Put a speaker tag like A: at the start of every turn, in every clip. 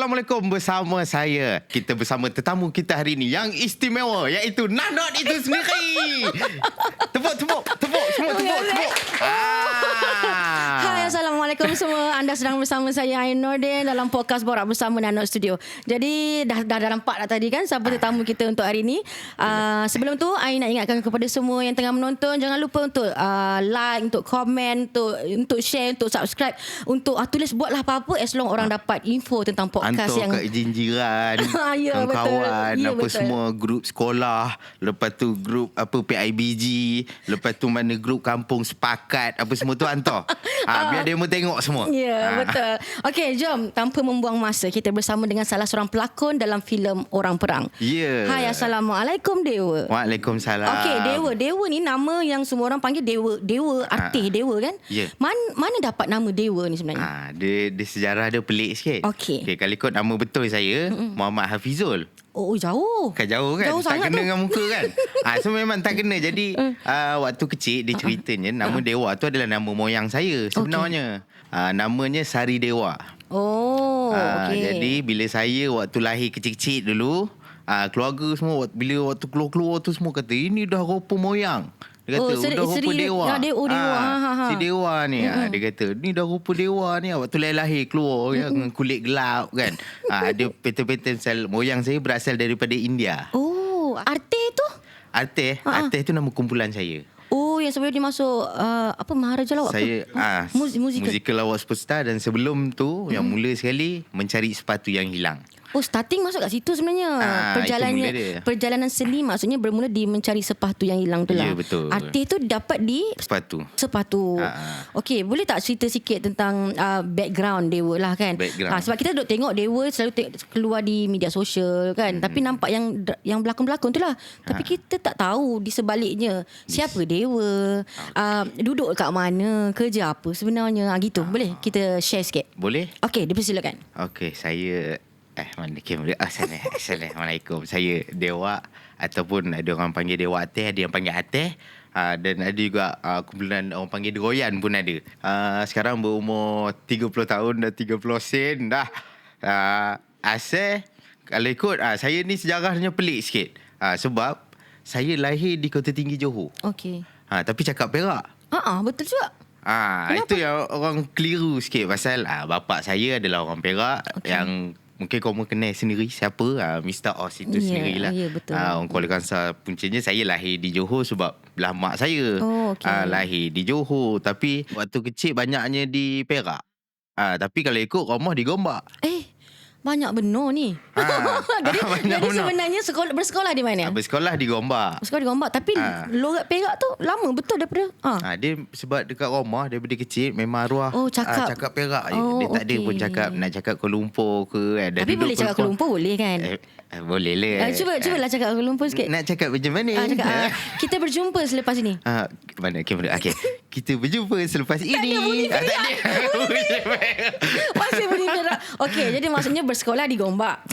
A: Assalamualaikum, bersama saya. Kita bersama tetamu kita hari ini yang istimewa, iaitu Nahnot itu sendiri. Tepuk. Semua tepuk.
B: Hai, Assalamualaikum semua. Anda sedang bersama saya Ain Nordin dalam podcast Borak Bersama Nahnot Studio. Jadi dah nampak dah tadi kan siapa tetamu kita untuk hari ini. Sebelum tu Ain nak ingatkan kepada semua yang tengah menonton, jangan lupa untuk like, untuk komen, untuk share, untuk subscribe, untuk tulis buatlah apa-apa as long orang dapat info tentang podcast
A: Hantar
B: yang
A: kat jiran,
B: Ya,
A: kawan-kawan,
B: betul. Ya,
A: apa
B: betul.
A: semua, grup sekolah, lepas tu grup apa PIBG, lepas tu mana grup kampung sepakat, apa semua tu hantar. Biar dia mau tengok semua.
B: Ya, betul. Okey, jom tanpa membuang masa kita bersama dengan salah seorang pelakon dalam filem Orang Perang.
A: Ya.
B: Hai, Assalamualaikum Dewa.
A: Waalaikumsalam.
B: Okey, Dewa ni nama yang semua orang panggil Dewa artis Dewa kan?
A: Ya.
B: Mana dapat nama Dewa ni sebenarnya?
A: Dia sejarah dia pelik sikit.
B: Okey.
A: Kalau ikut nama betul saya, Muhammad Hafizul.
B: Oh, jauh.
A: Kan jauh kan?
B: Jauh
A: tak
B: sangat
A: kena
B: tu.
A: dengan muka kan? So memang tak kena. Jadi waktu kecil dia ceritanya nama Dewa tu adalah nama moyang saya sebenarnya. Namanya Sari Dewa.
B: Oh, okey.
A: Jadi bila saya waktu lahir kecil-kecil dulu, keluarga semua bila waktu keluar-keluar tu semua kata ini dah rupa moyang. Dia kata dah rupa dewa.
B: Dewa.
A: Si dewa ni dia kata ni dah rupa dewa ni waktu lahir keluar yang kulit gelap kan. Dia pattern-pattern sel moyang saya berasal daripada India.
B: Oh, artis tu?
A: Artis tu nama kumpulan saya.
B: Oh, yang sebelum dia masuk Maharaja Lawak
A: Saya musical award superstar, dan sebelum tu yang mula sekali Mencari Sepatu Yang Hilang.
B: Oh, starting masuk kat situ sebenarnya. Perjalanan seni maksudnya bermula di Mencari Sepatu Yang Hilang tu lah.
A: Ya, betul.
B: Artis tu dapat di sepatu. Okey, boleh tak cerita sikit tentang background Dewa lah kan? Sebab kita duk tengok Dewa selalu keluar di media sosial kan. Tapi nampak yang belakang-belakang tu lah. Tapi kita tak tahu di sebaliknya siapa Dewa, duduk kat mana, kerja apa sebenarnya. Gitu. Boleh kita share sikit?
A: Boleh?
B: Okey, dipersilakan.
A: Okey, saya mana kamera? Assalamualaikum. Saya Dewa, ataupun ada orang panggil Dewa Ateh, ada yang panggil Ateh. Dan ada juga kumpulan orang panggil Deroyan pun ada. Sekarang berumur 30 tahun dah 30 sen dah. Asal kalau ikut saya ni sejarahnya pelik sikit. Sebab saya lahir di Kota Tinggi Johor.
B: Okey.
A: Tapi cakap Perak.
B: Betul juga.
A: Itu yang orang keliru sikit. Pasal bapak saya adalah orang Perak yang mungkin kau kenal sendiri siapa, Mr. Os itu sendirilah.
B: Ya, betul.
A: Orang Kuala Kangsar puncanya saya lahir di Johor sebab belah mak saya. Lahir di Johor, tapi waktu kecil banyaknya di Perak. Tapi kalau ikut rumah di Gombak.
B: Banyak benar ni. Jadi sebenarnya bersekolah di mana?
A: Bersekolah di Gombak.
B: Bersekolah di Gombak. Tapi logat Perak tu lama betul daripada
A: dia sebab dekat rumah daripada kecil memang arwah cakap Perak je. Dia tak ada pun cakap nak cakap Kuala Lumpur ke.
B: Tapi boleh cakap Kuala Lumpur boleh kan?
A: Boleh lah.
B: Cubalah cakap Kuala Lumpur sikit.
A: Nak cakap macam mana?
B: Kita berjumpa selepas ini.
A: Mana kamera? Okey. Kita berjumpa selepas ini.
B: Tak ada masih bunyi Perak. Okey, jadi maksudnya bersekolah di Gombak.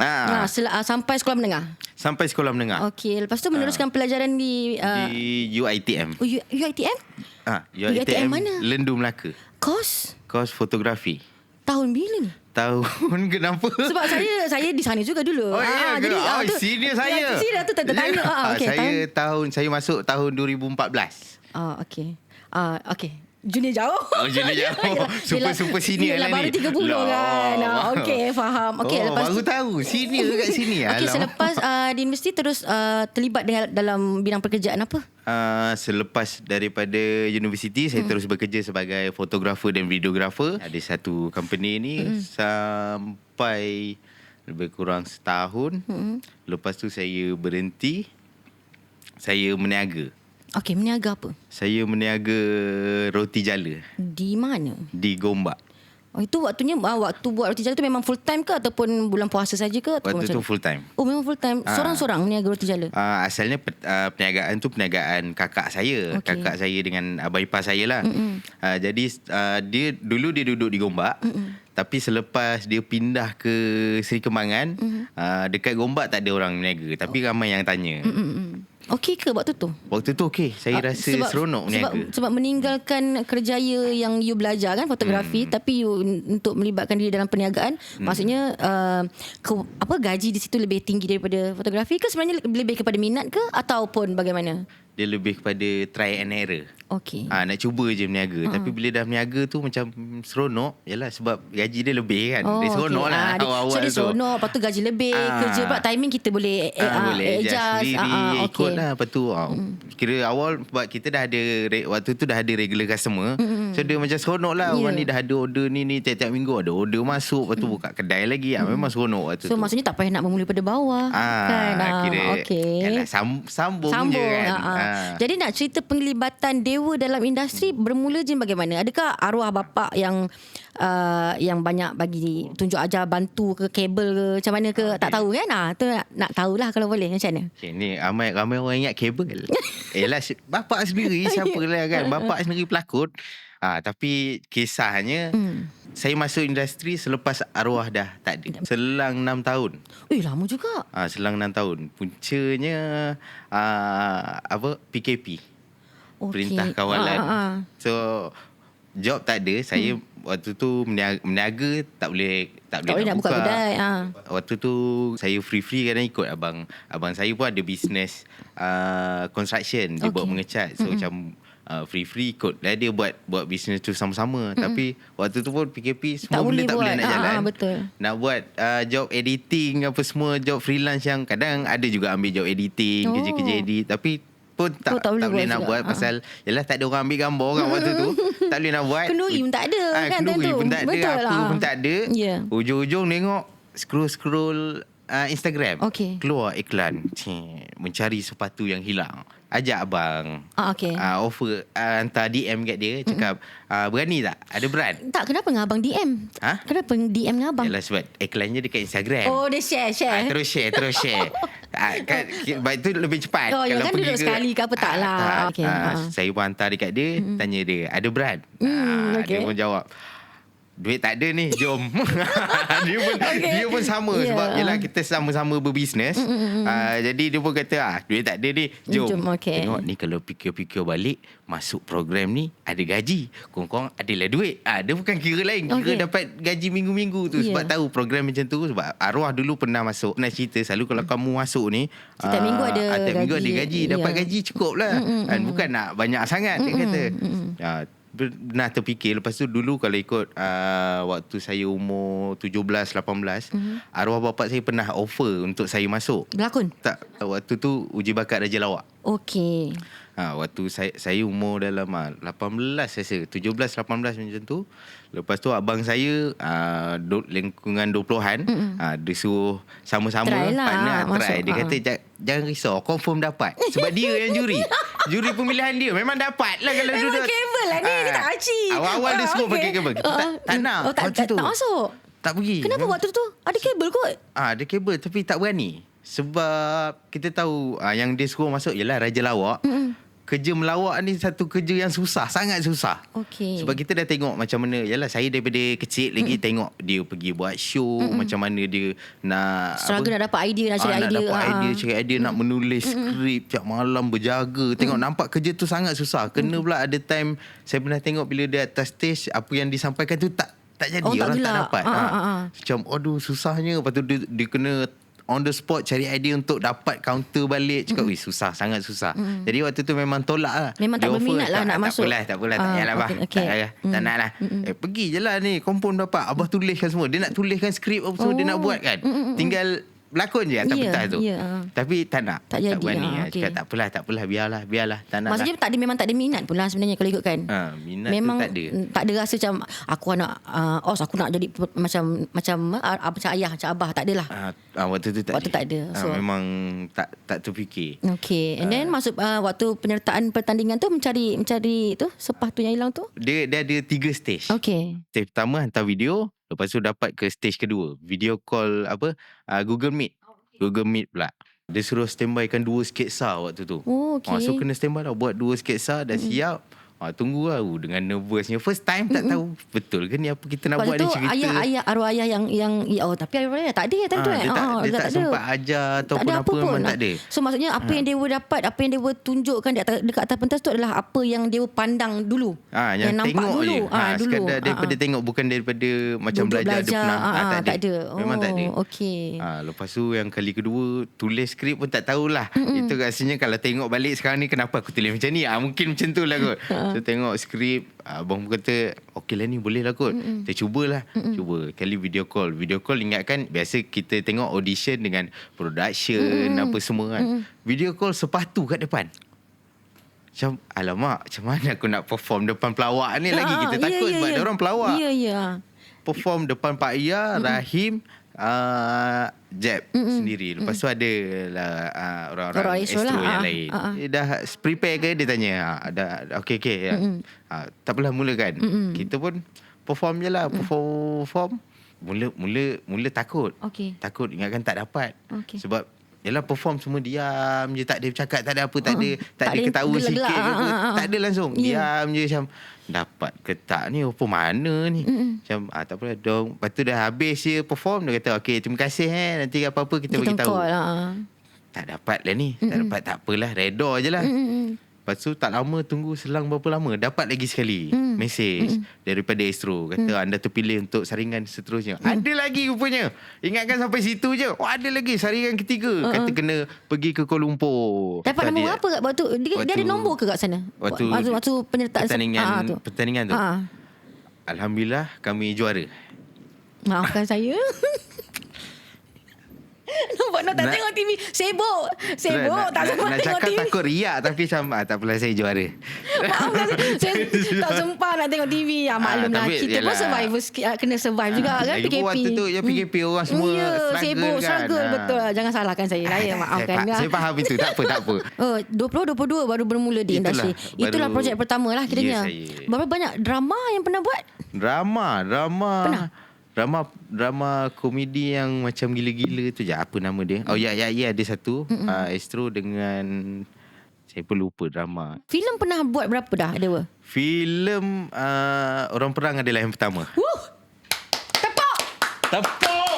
B: Sampai sekolah menengah.
A: Sampai sekolah menengah.
B: Okey, lepas tu meneruskan pelajaran di
A: UiTM.
B: UiTM?
A: UiTM
B: mana?
A: Lendu Melaka.
B: Kos
A: fotografi.
B: tahun bila ni?
A: Tahun kenapa?
B: Sebab saya di sana juga dulu.
A: Jadi senior saya.
B: Senior tu tanya.
A: Saya masuk tahun 2014.
B: Okey. Okey. Junior jauh.
A: Junior jauh. Super senior lah ni.
B: Baru 30 kan. Okey, faham. Okey, lepas
A: baru tahu senior kat sini.
B: Okey, selepas di universiti terus terlibat dalam bidang pekerjaan apa?
A: Selepas daripada universiti saya terus bekerja sebagai fotografer dan videografer. Ada satu company ni sampai lebih kurang setahun. Lepas tu saya berhenti. Saya meniaga.
B: Okey, meniaga apa?
A: Saya meniaga roti jala.
B: Di mana?
A: Di Gombak.
B: Itu waktunya waktu buat roti jala tu memang full time ke ataupun bulan puasa saja ke?
A: Waktu tu full time.
B: Oh, memang full time. Sorang-sorang meniaga roti jala.
A: Asalnya perniagaan tu perniagaan kakak saya. Kakak saya dengan abang ipar saya lah. Jadi dia duduk di Gombak. Tapi selepas dia pindah ke Seri Kembangan, dekat Gombak tak ada orang meniaga, tapi ramai yang tanya.
B: Okey ke waktu tu?
A: Waktu tu okey. Saya rasa seronok berniaga.
B: Sebab meninggalkan kerjaya yang you belajar kan, fotografi, tapi you untuk melibatkan diri dalam perniagaan, maksudnya gaji di situ lebih tinggi daripada fotografi ke, sebenarnya lebih kepada minat ke ataupun bagaimana?
A: Dia lebih kepada try and error.
B: Okey.
A: Nak cuba je berniaga. Tapi bila dah berniaga tu macam seronok. Yalah sebab gaji dia lebih kan. Dia seronok lah awal-awal tu.
B: So dia seronok, lepas tu gaji lebih. Kerja pula timing kita boleh adjust
A: sendiri, ikut lah. Lepas tu kira awal sebab kita dah ada, waktu tu dah ada regular customer. So dia macam seronok lah. Orang ni dah ada order ni tiap-tiap minggu ada order masuk. Lepas tu buka kedai lagi. Memang seronok waktu tu.
B: So maksudnya tak payah nak bermula pada bawah kan.
A: Kira yalah, sambung je kan.
B: Jadi nak cerita penglibatan Dewa dalam industri bermula je bagaimana? Adakah arwah bapa yang banyak bagi tunjuk ajar, bantu ke, kabel ke, macam mana ke? Tak tahu kan? Tu nak tahulah kalau boleh, macam mana?
A: Ni ramai orang ingat kabel. Yelah bapak sendiri siapalah kan. Bapak sendiri pelakon. Tapi kisahnya saya masuk industri selepas arwah dah tak ada. Selang 6 tahun.
B: Lama juga.
A: Selang 6 tahun. Puncanya PKP. Perintah kawalan. So job tak ada. Saya waktu tu meniaga tak boleh nak buka
B: kedai.
A: Waktu tu saya free kadang ikut abang saya pun ada business construction. Dia buat mengecat. So macam free ikut lah dia buat bisnes tu sama-sama. Tapi waktu tu pun PKP semua benda tak boleh nak jalan.
B: Betul.
A: Nak buat job editing apa semua, job freelance yang kadang ada juga ambil job editing, kerja-kerja edit, tapi pun tak boleh nak buat pasal yalah tak ada orang ambil gambar kan waktu tu. Tak boleh nak buat.
B: Kenduri pun tak ada kan
A: kenduri pun tak ada, apa pun tak ada. Ujung-ujung tengok scroll Instagram. Keluar iklan mencari sepatu yang hilang. Ajak abang. Offer, hantar DM kat dia. Cakap berani tak? Ada brand.
B: Tak, kenapa dengan abang DM? Kenapa DM dengan abang?
A: Yalah sebab iklannya dekat Instagram.
B: Dia share.
A: Terus share. Kan, itu lebih cepat.
B: Kalau kan duduk sekali ke apa tak lah.
A: Saya pun hantar dekat dia. Tanya dia, ada brand? Dia pun jawab, duit tak ada ni, jom. Dia pun sama sebab yalah kita sama-sama berbisnes. Jadi dia pun kata duit tak ada ni, jom. Tengok ni kalau fikir-fikir balik, masuk program ni ada gaji, kong-kong adalah duit. Dia bukan kira lain, kira dapat gaji minggu-minggu tu. Sebab tahu program macam tu. Sebab arwah dulu pernah masuk, pernah cerita selalu kalau kamu masuk ni
B: setiap minggu ada
A: gaji. Dapat gaji cukup lah. Bukan nak banyak sangat, dia kata. Pernah terfikir. Lepas tu dulu kalau ikut waktu saya umur 17-18, arwah bapak saya pernah offer untuk saya masuk
B: berlakon.
A: Tak, waktu tu uji bakat Raja Lawak. Waktu saya umur dalam 18 saya 17-18 macam tu. Lepas tu abang saya lingkungan 20-an, dia suruh sama-sama partner try. Dia kata jangan risau, confirm dapat. Sebab dia yang juri. Juri pemilihan dia memang dapat lah kalau
B: duduk. Memang kabel lah ni, tak aci.
A: Awal-awal dia semua pakai kabel. Tak nak.
B: Tak masuk.
A: Tak pergi.
B: Kenapa waktu tu? Ada kabel kot.
A: Ada kabel tapi tak berani. Sebab kita tahu yang dia suruh masuk ialah Raja Lawak. Kerja melawak ni satu kerja yang susah, sangat susah. Sebab kita dah tengok macam mana, yalah saya daripada kecil lagi tengok dia pergi buat show, macam mana dia nak
B: struggle nak dapat idea, nak cari idea,
A: nak menulis skrip tiap malam berjaga. Tengok nampak kerja tu sangat susah. Kena pula ada time saya pernah tengok bila dia atas stage, apa yang disampaikan tu tak jadi, orang tak dapat. Macam aduh susahnya. Lepas tu dia kena on the spot cari idea untuk dapat counter balik. Cakap susah, sangat susah. Jadi waktu tu memang tolak lah.
B: Memang tak berminat lah nak masuk.
A: Tak apalah tak payahlah bah. Tak nak lah. Pergi je lah ni, confirm dapat. Abah tuliskan semua. Dia nak tuliskan skrip apa semua, dia nak buat kan. Tinggal berlakon je atas pentas tu. Tapi tak nak. Tak berani. Cakap tak apalah biarlah. Tak nak.
B: Maksudnya memang tak ada minat pula sebenarnya kalau ikutkan.
A: Minat
B: memang
A: tu tak ada.
B: Tak ada rasa macam aku nak jadi macam ayah, macam abah, tak adalah.
A: Waktu tu tak ada. So, memang tak terfikir.
B: And then masuk waktu penyertaan pertandingan tu mencari tu sepatu yang hilang tu.
A: Dia ada 3 stage. Stage pertama hantar video. Lepas tu dapat ke stage kedua, video call Google Meet. Google Meet pula. Dia suruh standbykan 2 sketsa waktu tu. So kena standby lah buat 2 sketsa dah siap. Tunggu lah dengan nervousnya. First time tak tahu betul ke ni apa kita nak buat ni cerita.
B: Arwah ayah yang tapi arwah ayah tak ada time tu
A: dia tak sempat ajar ataupun apa pun tak ada.
B: So maksudnya apa yang dewa dapat, apa yang dewa tunjukkan dekat atas pentas tu adalah apa yang dewa pandang dulu.
A: Yang nampak tengok dulu. Dulu. Sekadar daripada tengok, bukan daripada macam belajar dia pernah. Tak ada. Memang tak ada.
B: Okey.
A: Lepas tu yang kali kedua tulis skrip pun tak tahulah. Itu rasanya kalau tengok balik sekarang ni, kenapa aku tulis macam ni? Mungkin macam tu lah kot. So tengok skrip, abang pun kata okey lah ni, boleh lah kot. Kita cubalah. Cuba kali video call ingatkan biasa kita tengok audition dengan production apa semua kan. Video call sepatu kat depan. Macam alamak, macam mana aku nak perform depan pelawak ni lagi. Kita takut sebab dia orang pelawak. Perform depan Pak Ia, Rahim, Jeb sendiri. Lepas tu ada lah orang-orang astro yang lain. Dah prepare ke? Dia tanya. Dah okey. Tak apalah, mulakan. Kita pun perform je lah. Perform. Mula takut. Takut, ingatkan tak dapat. Sebab yalah, perform semua diam je, tak ada bercakap, tak ada apa, tak ada ketawa sikit ke apa. Tak ada langsung. Diam je macam dapat ke tak ni, apa mana ni. Macam tak apalah dong. Lepas tu dah habis je perform, dia kata okey, terima kasih nanti apa-apa kita bagi tahu. Tak dapat lah ni. Tak dapat, tak apalah, reda je lah. Lepas tu tak lama, tunggu selang berapa lama, dapat lagi sekali mesej daripada Astro. Kata anda terpilih untuk saringan seterusnya. Ada lagi rupanya. Ingatkan sampai situ je. Ada lagi saringan ketiga. Kata kena pergi ke Kuala Lumpur.
B: Dapat nombor apa kat waktu? Dia ada nombor ke kat sana? Waktu penyertaan
A: pertandingan tu. Alhamdulillah kami juara.
B: Maafkan saya. Nampak tak tengok TV. Sibuk tak sempat tengok TV. Nak
A: cakap takut riak, tapi macam tak apalah, saya juara.
B: Maafkan saya tak sempat nak tengok TV. Maklumlah, kita pun survive, kena survive juga kan. PKP
A: waktu tu PKP orang semua
B: sibuk kan. Betul lah. Jangan salahkan saya. Maafkan.
A: Saya faham itu. Tak apa.
B: 2022 baru bermula di industri. Itulah projek pertama lah kiranya. Berapa banyak drama yang pernah buat?
A: Drama Drama komedi yang macam gila-gila tu je. Apa nama dia? Ada satu. Astro dengan, saya pun lupa drama.
B: Filem pernah buat berapa dah, Dewa?
A: Filem Orang Perang adalah yang pertama.
B: Tepuk!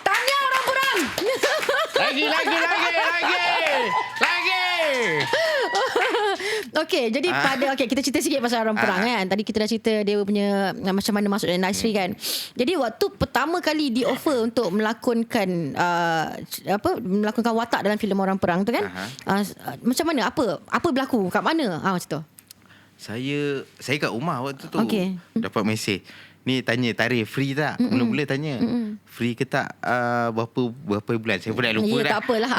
B: Tanya Orang Perang!
A: Lagi!
B: Okey, jadi kita cerita sikit pasal Orang Perang kan. Tadi kita dah cerita dia punya macam mana masuk industri kan. Jadi waktu pertama kali di offer untuk melakonkan melakonkan watak dalam filem Orang Perang tu kan. Macam mana? Apa berlaku? Kat mana? Macam tu.
A: Saya kat rumah waktu tu. Dapat mesej. Ni tanya tarikh free tak? Mula-mula tanya. Free ke tak? Berapa bulan? Saya pun dah lupa dah.
B: Tak apalah.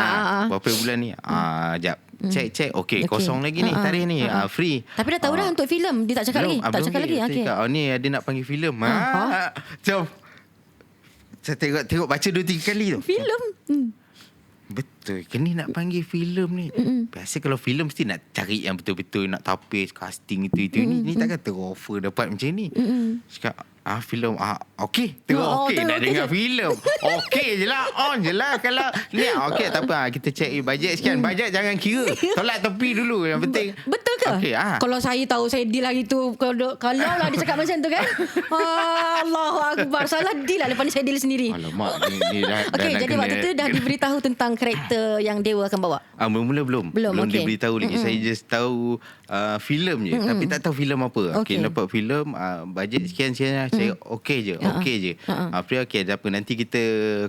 A: Berapa bulan ni? Jap. Cek. Okey, kosong lagi ni tarikh ni. Free.
B: Tapi dah tahu dah untuk filem. Dia tak cakap lagi. Tak cakap lagi. Okey.
A: Ni ada nak panggil filem. Jom. Saya tengok baca 2-3 kali tu.
B: Filem.
A: Betul ke ni nak panggil filem ni? Biasa kalau filem mesti nak cari yang betul-betul, nak tapis casting itu. Ni takkan teroffer dapat macam ni. Cakap filem okey. Tengok okey, nak dengar filem. Okey je lah, on je lah. Kalau ni okey, tak apa, kita check bajet sekian. Bajet jangan kira, tolak tepi dulu. Yang penting
B: betul ke?
A: Okay,
B: kalau saya tahu saya deal hari tu, kalau lah dia cakap macam tu kan. Allahu Akbar. Salah deal lah, lepas ni saya deal sendiri.
A: Alamak, ni dah
B: okey, jadi waktu tu dah diberitahu tentang karakter yang Dewa akan bawa?
A: Mula belum diberitahu lagi. Saya just tahu filem je, tapi tak tahu filem apa. Okey, dapat filem, bajet sekian lah. Saya okey je. April okey, tak apa, nanti kita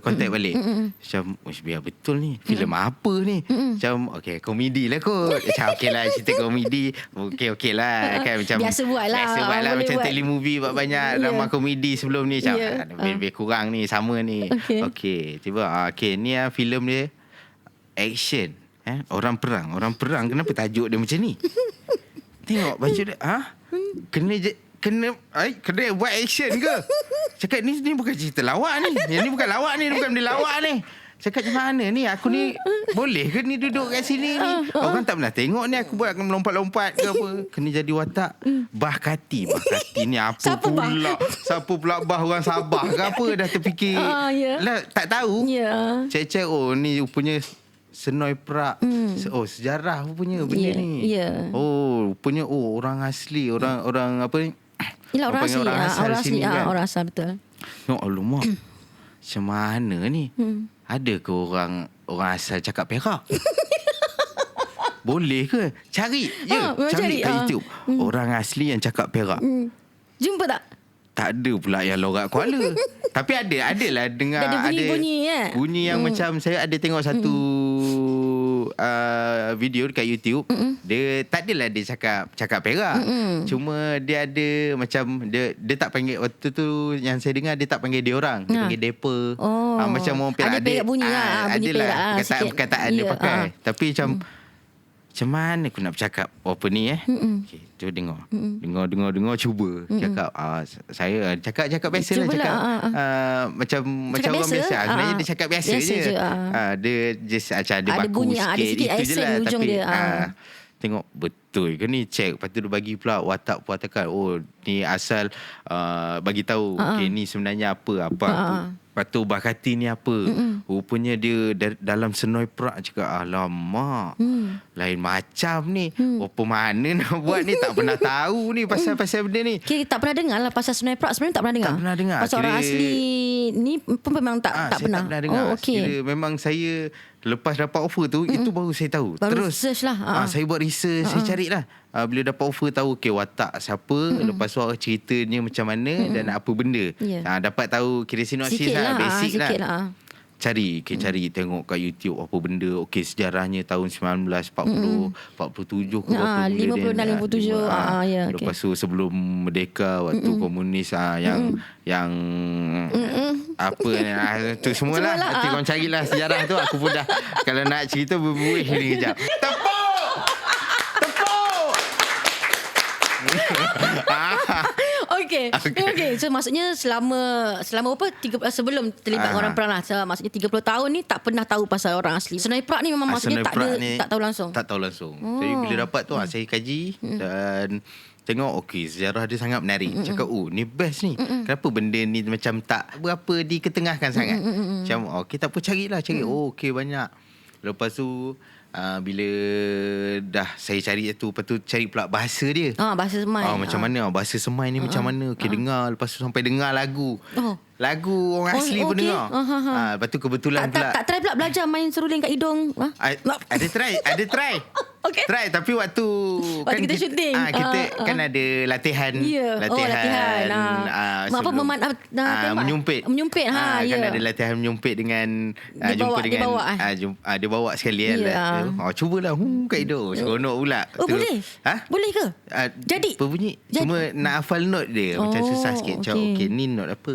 A: contact balik. Macam biar betul ni, filem apa ni? Macam okey, komedi lah kot. Macam okey lah, cerita komedi. Okey lah kan, macam
B: biasa buat lah
A: macam telemovie buat banyak drama komedi sebelum ni. Macam lebih kurang ni, sama ni. Okey, tiba ni filem dia action. Orang perang. Kenapa tajuk dia macam ni? Tengok baju dia. Kena buat action ke? Cakap ni bukan cerita lawak ni. Yang ni bukan lawak ni, bukan benda lawak ni. Cakap macam mana ni? Aku ni boleh ke ni duduk kat sini ni? Orang tak pernah tengok ni aku buat melompat-lompat ke apa. Kena jadi watak Bahkati ni apa pula? Siapa pula Bah, orang Sabah ke apa? Dah terfikir lah, tak tahu. Cek-cek ni rupanya Senoi Perak. Oh, sejarah punya benda ni. Oh, punya orang asli, orang apa ni?
B: Yalah, orang asli.
A: Orang asli kan?
B: Orang asal betul.
A: Alamak. Macam mana ni? Ada ke orang asal cakap Perak? Boleh ke? Cari je. Cari kat YouTube. Orang asli yang cakap Perak.
B: Jumpa tak?
A: Tak ada pula yang logat Kuala. Tapi adalah dengar
B: ada bunyi-bunyi
A: bunyi yang macam saya ada tengok satu video dekat YouTube. Dia tak adalah dia cakap Perak. Cuma dia ada macam dia tak panggil waktu tu yang saya dengar dia tak panggil dia orang. Dia panggil depa. Macam orang Perak
B: ada Perak bunyi bunyi Perak
A: perkataan dia pakai. Tapi macam mana aku nak bercakap apa ni Okay, cuba dengar cuba cakap saya cakap biasa lah cakap macam orang biasa sebenarnya dia cakap biasa je. Dia just macam ada baku
B: bunyi,
A: sikit itu je lah tapi
B: dia.
A: Tengok betul ke ni, check. Lepas tu dia bagi pula watak puatakan. Oh ni asal bagi tahu okay, ni sebenarnya apa. Lepas tu Bakati ni apa. Rupanya dia dalam Senoi Perak cakap alamak lain macam ni. Apa mana nak buat ni. Tak pernah tahu ni pasal benda ni.
B: Okay, tak pernah dengar lah pasal Senoi Perak. Sebenarnya tak pernah dengar.
A: Tak pernah dengar.
B: Pasal orang asli ni pun memang tak pernah.
A: Tak pernah dengar.
B: Okay.
A: Memang saya lepas dapat offer tu itu baru saya tahu.
B: Baru research lah.
A: Saya buat research, saya carilah. Bila dapat offer tahu okay, watak siapa, lepas tu ceritanya macam mana dan apa benda. Dapat tahu kira sinopsis lah, basic lah. Cari tengok kat YouTube apa benda. Okey, sejarahnya tahun 1940, 47 ke berapa
B: 56 57.
A: Lepas tu sebelum merdeka waktu komunis yang apa tu semualah. Nanti korang carilah sejarah tu. Aku pun dah kalau nak cerita berbuih ni kejap. Tepuk.
B: Okay. So maksudnya selama apa sebelum terlibat orang Perak lah. So, maksudnya 30 tahun ni tak pernah tahu pasal orang asli. Senoi Perak ni memang maksudnya tak tahu langsung.
A: Tak tahu langsung. Jadi bila dapat tu saya kaji dan tengok okey sejarah dia sangat menarik. Cakap ni best ni. Kenapa benda ni macam tak berapa diketengahkan sangat. Macam okey tak apa cari. Okey banyak. Lepas tu bila dah saya cari tu, lepas tu cari pula bahasa dia.
B: Bahasa Semai.
A: Macam mana bahasa Semai ni macam mana. Okey dengar, lepas tu sampai dengar lagu. Lagu orang asli pun dengar. Lepas tu kebetulan pula
B: tak try pula belajar main seruling kat hidung.
A: Ada try.
B: Okay.
A: Try tapi waktu kan
B: kita syuting.
A: Kita kan ada latihan. Latihan. Menyumpit. Kan ada latihan menyumpit dengan dia bawa sekali cubalah kat hidung. Seronok pula.
B: Boleh? Boleh ke? Jadi
A: berbunyi. Cuma nak hafal note dia macam susah sikit. Macam okey ni note apa?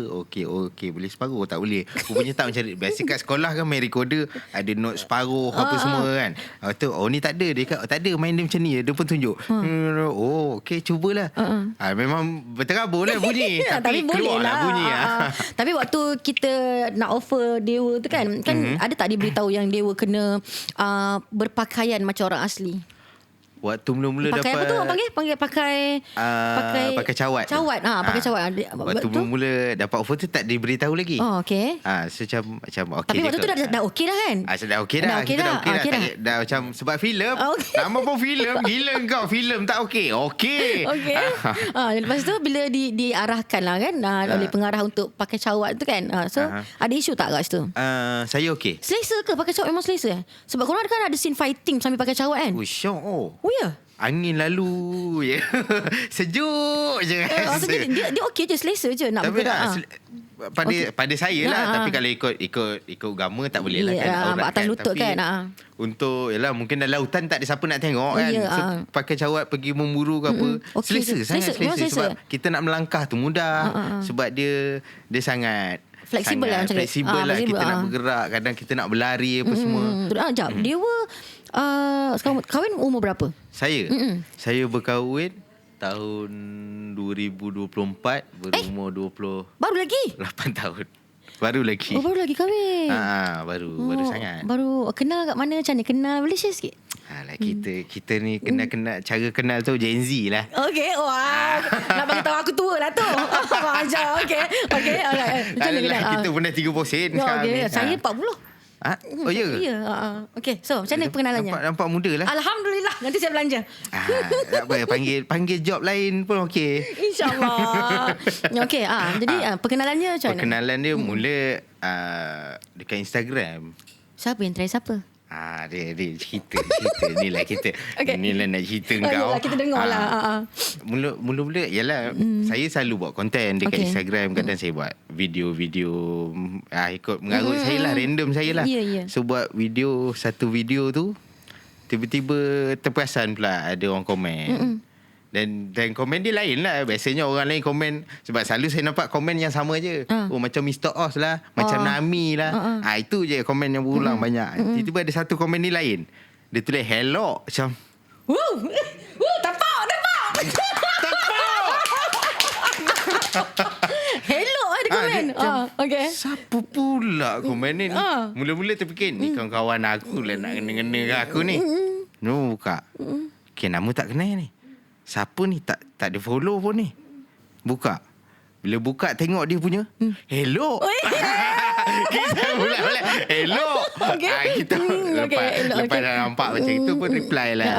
A: Okey boleh separuh tak boleh. Rupanya tak macam biasa kat sekolah kan main recorder ada note separuh apa semua kan. Tu ni tak ada dia tak ada main dia macam ni dia pun tunjuk. Okey cubalah. Memang berterabur lah bunyi tapi keluar lah bunyi.
B: Tapi waktu kita nak offer Dewa tu kan ada tak diberitahu yang Dewa kena berpakaian macam orang asli?
A: Waktu mula-mula
B: pakai
A: dapat
B: apa tu orang panggil? Pakai
A: cawat.
B: Pakai cawat.
A: Waktu mula-mula dapat offer tu tak diberitahu lagi.
B: Okey.
A: So macam okey.
B: Tapi waktu tu dah okey dah kan?
A: Dah okey dah. Kita dah okey dah. Dah macam sebab filem. Nama pun filem. Gila kau filem tak okey. Okey.
B: Lepas tu bila diarahkan lah kan oleh pengarah untuk pakai cawat tu kan. So ada isu tak kat situ?
A: Saya okey.
B: Selesa ke pakai cawat memang selesa? Sebab korang kan ada scene fighting sambil pakai cawat kan?
A: Syok.
B: Oh ya?
A: Angin lalu sejuk je.
B: Dia okey je, selesa je nak bergerak.
A: Pada saya lah. Tapi kalau ikut agama tak boleh lah kan.
B: Atas lutut kan.
A: Untuk mungkin dalam lautan tak ada siapa nak tengok kan. So, pakai cawat pergi memburu ke apa. Sangat selesa. Sebab kita nak melangkah tu mudah. Sebab dia sangat
B: fleksibel lah.
A: Fleksibel lah. Kita nak bergerak. Kadang kita nak berlari apa semua.
B: Sekejap. Dewa sekarang kahwin umur berapa?
A: Saya berkahwin tahun 2024 berumur 20.
B: Baru lagi?
A: 8 tahun. Baru lagi.
B: Baru lagi kahwin.
A: Baru sangat.
B: Baru kenal kat mana? Macam mana kenal? Boleh share sikit?
A: Kita ni kenal cara kenal tu Gen Z lah.
B: Okey. Wah. Nak bagi tahu aku tua lah tu. Macam okey. Alright. Macam mana kenal?
A: Kita pun dah 30 sen sekarang ni.
B: Saya 40.
A: Oh ya ke?
B: Ya. Okey, so macam mana pengenalannya?
A: Nampak muda lah.
B: Alhamdulillah, nanti saya belanja.
A: Tak apa, panggil job lain pun okey.
B: InsyaAllah. Okey, jadi perkenalannya macam mana?
A: Perkenalan dia mula dekat Instagram.
B: Siapa yang try siapa?
A: Dia cerita. Inilah kita.
B: Okay.
A: Inilah nak cerita kau.
B: Yalah, kita dengar lah.
A: Mula-mula yalah, saya selalu buat konten dekat Instagram. Kadang saya buat video-video ikut mengarut saya lah, random saya lah.
B: Yeah.
A: So buat satu video tu, tiba-tiba terperasan pula ada orang komen. Dan komen dia lain lah. Biasanya orang lain komen, sebab selalu saya nampak komen yang sama je. Macam Mr. Oz lah, macam Nami lah. Itu je komen yang berulang banyak. Tiba-tiba ada satu komen ni lain. Dia tulis hello macam
B: Tapak. Hello ada komen. Okay.
A: Siapa pula komen ni? Mula-mula terfikir ni kawan-kawan aku lah nak kena-kena dengan aku ni. Buka. Okay, nama tak kenal ni. Siapa ni? Tak ada follow pun ni. Buka. Bila buka tengok dia punya hello. Kita pula hello. Kita lepas dah nampak macam itu pun reply lah.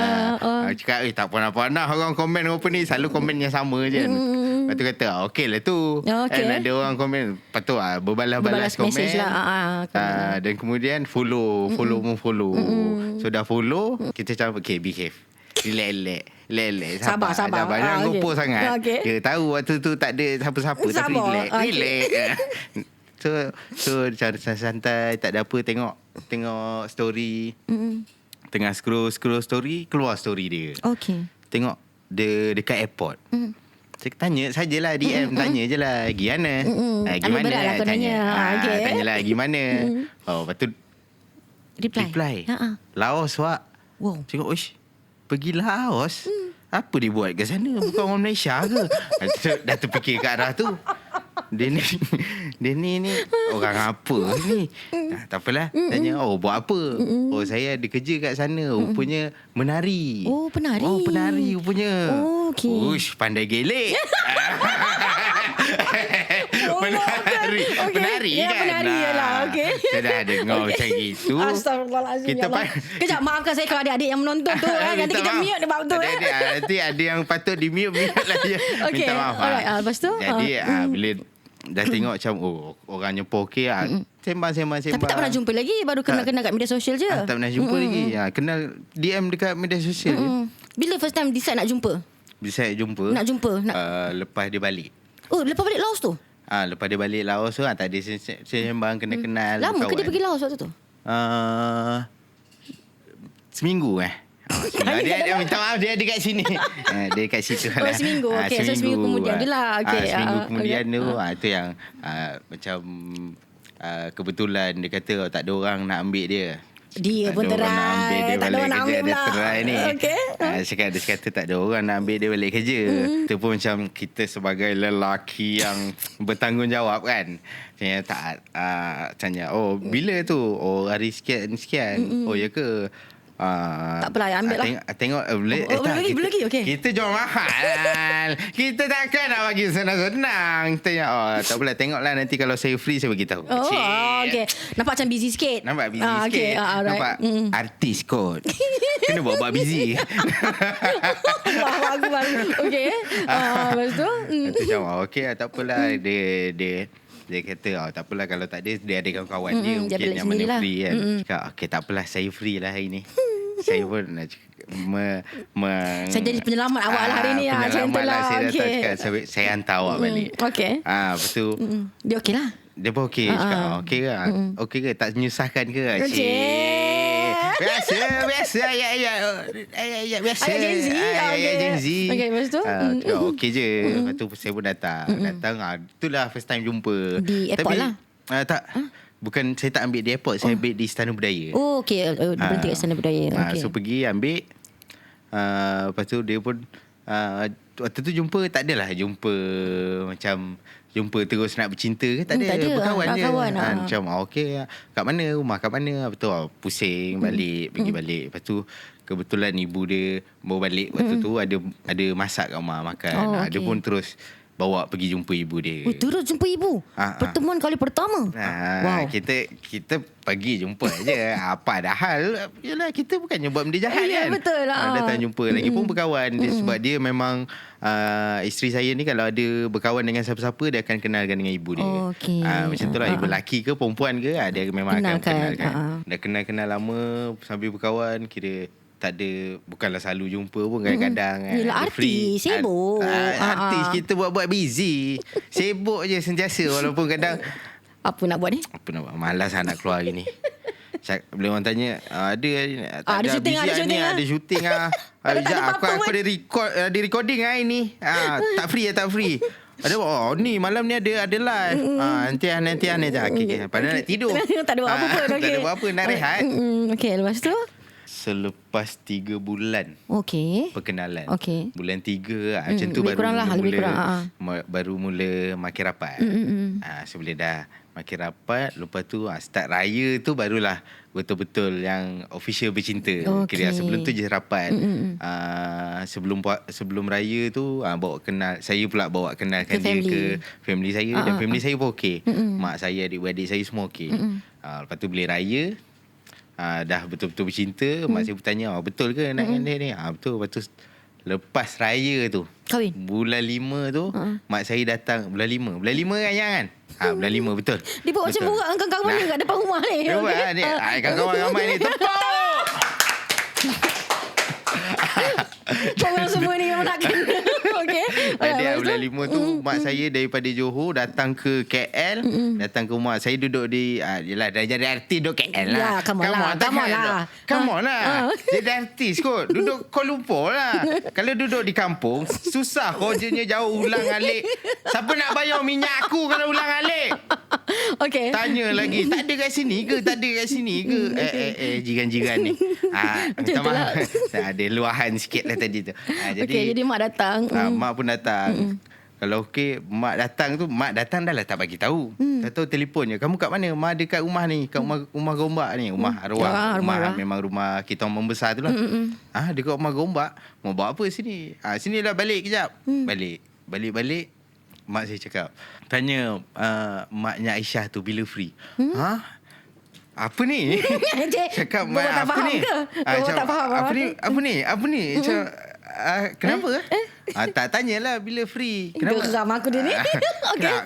A: Cakap tak pernah orang komen apa ni. Selalu komen yang sama je kan. Lepas tu kata okey lah tu. Dan ada orang komen. Lepas tu berbalas komen
B: lah.
A: Dan kemudian follow. So dah follow, kita cakap okay, behave. Relax.
B: Sabar.
A: Jangan gopoh sangat. Dia tahu waktu tu tak ada siapa-siapa. Tapi relax. So cara santai, tak ada apa, tengok story. Tengah scroll story, keluar story dia. Tengok dia dekat airport. Saya tanya sajalah DM, tanya je lah gimana. Gimana tanya. Tanyalah gimana. Lepas tu reply. Laos wak.
B: Wow.
A: Tengok pergi Laos. Apa dia buat kat sana? Bukan orang Malaysia ke? Dah terfikir ke arah tu. Dia ni orang apa ni? Tak apalah. Tanya, buat apa? Saya ada kerja kat sana. Rupanya menari. Penari rupanya.
B: Okey.
A: Pandai gelek. Penari kan?
B: Penari lah. Okay.
A: Saya dah dengar macam gitu.
B: Astagfirullahalazim. Kejap, maafkan saya kalau ada adik yang menonton tu. Nanti kita mute sebab tu.
A: Nanti ada yang patut di mute lah je. Minta maaf.
B: Lepas tu?
A: Jadi bila dah tengok macam orang nyempur okey sembang.
B: Tapi tak pernah jumpa lagi. Baru kenal kat media sosial je.
A: Tak pernah jumpa lagi. Kenal DM dekat media sosial je.
B: Bila first time decide nak jumpa? Nak jumpa.
A: Lepas dia balik.
B: Lepas balik Laos tu?
A: Lepas dia balik Laos tu tak ada sembang, kenal.
B: Lama ke dia pergi Laos waktu tu?
A: Seminggu dia minta maaf, dia dekat sini. Dia dekat situ lah.
B: Seminggu. Okay. So seminggu kemudian dia lah.
A: Seminggu kemudian tu itu yang macam kebetulan dia kata tak ada orang nak ambil dia.
B: Dia pun try. Tak ada orang nak ambil pula.
A: Try ni.
B: Okay.
A: Dia kata tak ada orang nak ambil dia balik kerja. Itu pun macam kita sebagai lelaki yang bertanggungjawab kan. Tanya, bila tu? Hari sekian. Ya ke?
B: Tak apalah, ambil lah.
A: Tengok boleh
B: lagi. Okay.
A: Kita jual mahal. Kita takkan nak bagi senang-senang. Kita tak apalah, tengoklah nanti kalau saya free saya bagi tahu.
B: Okay. Nampak macam busy sikit.
A: Nampak busy sikit. Nampak artis kot. Kena buat busy.
B: Akbar. Okay. Lepas tu
A: macam okey tak apalah. Dia kata tak apalah kalau tak ada, dia ada kawan-kawan dia mungkin yang mana free kan. Cakap okey tak apalah, saya free lah hari ni. Saya pun nak
B: saya jadi penyelamat awak lah hari ni. Macam tu lah.
A: Saya datang cakap saya hantar awak balik.
B: Okay.
A: Lepas tu
B: dia okey lah.
A: Dia pun okey. Cakap okey ke? Okey ke? Tak menyusahkan ke? Biasa ayat biasa. Ayat Gen Z.
B: Okey, lepas tu
A: okey je. Lepas tu saya pun datang. Itulah first time jumpa.
B: Di airport lah.
A: Tak. Bukan, saya tak ambil di airport. Saya ambil di Istana Budaya.
B: Okey. Berhenti kat Istana Budaya.
A: So pergi ambil. Lepas tu dia pun waktu tu jumpa, tak adalah jumpa macam jumpa terus nak bercinta ke, tak ada, berkawan je. Macam okey, kat mana, rumah kat mana. Betul, pusing balik, pergi balik. Lepas tu kebetulan ibu dia baru balik waktu tu, ada masak kat rumah makan. Dia pun terus bawa pergi jumpa ibu dia.
B: Terus jumpa ibu. Pertemuan kali pertama.
A: Wow. Kita pergi jumpa je. Apa dah hal? Yalah, kita bukannya buat benda jahat kan.
B: Betul lah.
A: Datang jumpa. Lagipun berkawan. Sebab dia memang isteri saya ni kalau ada berkawan dengan siapa-siapa, dia akan kenalkan dengan ibu dia.
B: Okay.
A: Macam tu lah. Ibu lelaki ke perempuan ke, dia memang akan kenalkan. Dah kenal-kenal lama sambil berkawan. Kira tak ada, bukanlah selalu jumpa pun kadang-kadang.
B: Yelah, artis, sibuk.
A: Artis kita buat-buat busy. Sibuk je sentiasa walaupun kadang
B: apa nak buat ni?
A: Apa nak buat? Malas nak keluar hari ni. Bila orang tanya, ada
B: syuting,
A: ada syuting ah. Aku ada recording hari ni. Tak free. Ada ni malam ni ada live. Nanti okey. Padahal nak tidur.
B: Tak ada buat apa pun.
A: Tak ada buat apa, nak rehat.
B: Okey, lepas tu
A: selepas 3 bulan perkenalan. Bulan 3 macam tu baru mula makin rapat. Sebelum dah makin rapat, lepas tu start raya tu barulah betul-betul yang official bercinta. Kira sebelum tu je rapat. Sebelum raya tu saya pula bawa kenalkan dia ke family saya. Dan family saya pun okey. Mak saya, adik-beradik saya semua okey. Lepas tu bila raya dah betul-betul bercinta. Mak saya bertanya, betul ke nak dengan dia ni? Betul. Lepas tu lepas raya tu,
B: kahwin
A: bulan 5 tu, mak saya datang. Bulan 5 kan yang kan? Bulan 5 betul.
B: Dia buat macam borak dengan kawan-kawan ni kat depan rumah ni.
A: Kawan-kawan ramai ni tepuk.
B: Korang semua ni memang nak kena. Okay.
A: Bulan 5 tu mak saya daripada Johor datang ke KL. Datang ke rumah. Saya duduk di yelah, dah jadi artis duduk KL lah.
B: Come on lah.
A: Jadi artis kot. Duduk Kuala Lumpur lah. Kalau duduk di kampung, susah kerjanya jauh ulang-alik. Siapa nak bayar minyak aku kalau ulang-alik?
B: Okay.
A: Tanya lagi, tak ada kat sini ke? Jiran-jiran ni. Minta maaf. Ada luahan sikit lah tadi tu.
B: Jadi mak datang.
A: Mak pun datang. Kalau mak datang dah lah tak bagi tahu. Tak tahu telefon je. Kamu kat mana? Mak ada kat rumah ni. Kat rumah Gombak ni. Rumah arwah. Memang rumah kita orang membesar tu lah. Dia kat rumah Gombak. Mau bawa apa sini? Sini lah, balik kejap. Balik. Mak saya cakap, tanya maknya Aisyah tu bila free. Apa ni? Cakap apa ni?
B: Tak faham.
A: Apa ni? Kenapa? Tak tanyalah bila free. Kenapa?
B: Geram aku dia ni.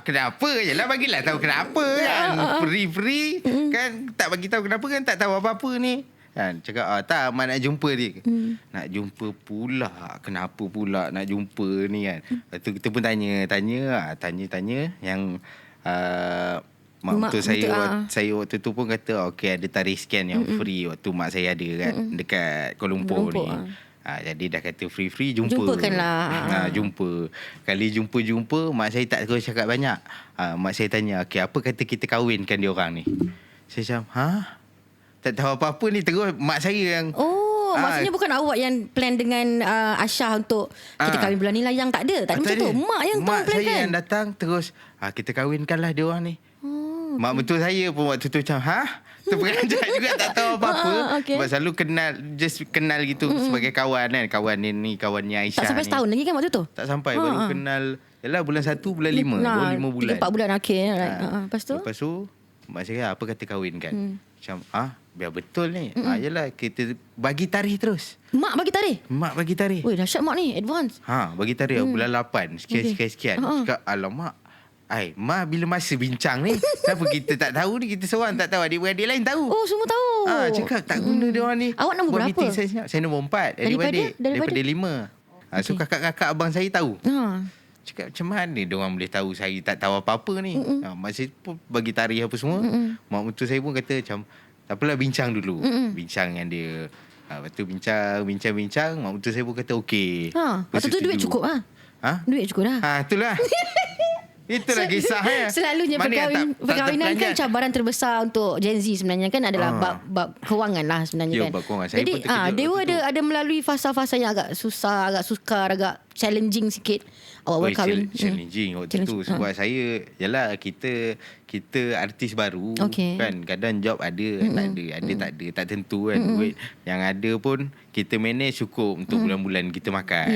A: Kenapa? Yalah, bagilah tahu kenapa kan. Free kan, tak bagi tahu kenapa kan, tak tahu apa-apa ni. Kan cakap tak, mak nak jumpa dia. Nak jumpa pula. Kenapa pula nak jumpa ni kan? Lepas tu kita pun tanya yang mak betul saya waktu tu pun kata okey, ada tarikh sekian yang free waktu mak saya ada kan dekat Kuala Lumpur ni. Jadi dah kata free
B: jumpakanlah.
A: Jumpa. Kali jumpa mak saya tak terus cakap banyak. Mak saya tanya, okey, apa kata kita kahwinkan dia orang ni? Saya macam tak tahu apa-apa ni. Terus mak saya yang
B: maksudnya bukan awak yang plan dengan Aisyah untuk kita kahwin bulan ni lah. Yang tak ada macam tu. Mak yang plan kan.
A: Mak saya yang datang terus kita kahwinkanlah dia orang ni. Mak betul saya pun waktu tu macam terperanjat juga, tak tahu apa-apa. Sebab selalu kenal gitu sebagai kawan kan. Kawan ni kawannya Aisyah.
B: Tak sampai setahun lagi kan waktu tu?
A: Tak sampai, baru kenal. Yalah, bulan 1 bulan 5. Baru 5 bulan.
B: 3-4 bulan akhir. Lepas tu
A: mak saya apa kata kahwinkan. Macam biar betul ni. Yalah, kita bagi tarikh terus.
B: Mak bagi tarikh?
A: Mak bagi tarikh.
B: Weh, dahsyat mak ni, advance.
A: Bagi tarikh bulan 8. Sekian. Cakap, alamak. Ma bila masa bincang ni? Kenapa kita tak tahu ni? Kita seorang tak tahu, adik-beradik lain tahu.
B: Oh, semua tahu.
A: Cakap tak guna dia orang ni.
B: Awak nombor berapa?
A: Saya nombor 4. Daripada 5. So kakak-kakak abang saya tahu. Cakap macam mana dia orang boleh tahu saya tak tahu apa-apa ni. Mak saya pun bagi tarikh apa semua. Mak mentua saya pun kata macam, tak apalah, bincang dulu. Bincang dengan dia. Lepas tu bincang. Mak mentua saya pun kata okey.
B: Waktu tu duit cukup duit cukup dah.
A: Itulah. Itulah kisah ya.
B: Selalunya perkahwinan kan cabaran terbesar untuk Gen Z sebenarnya kan adalah bab kewangan lah sebenarnya kan.
A: Bab kewangan.
B: Jadi Dewa ada melalui fasa-fasa yang agak susah, agak sukar, agak challenging sikit. awal kahwin?
A: Challenging waktu tu. Sebab saya, yalah, kita artis baru, kan, kadang job ada, tak ada, tak tentu kan. Duit yang ada pun kita manage cukup untuk bulan-bulan kita makan,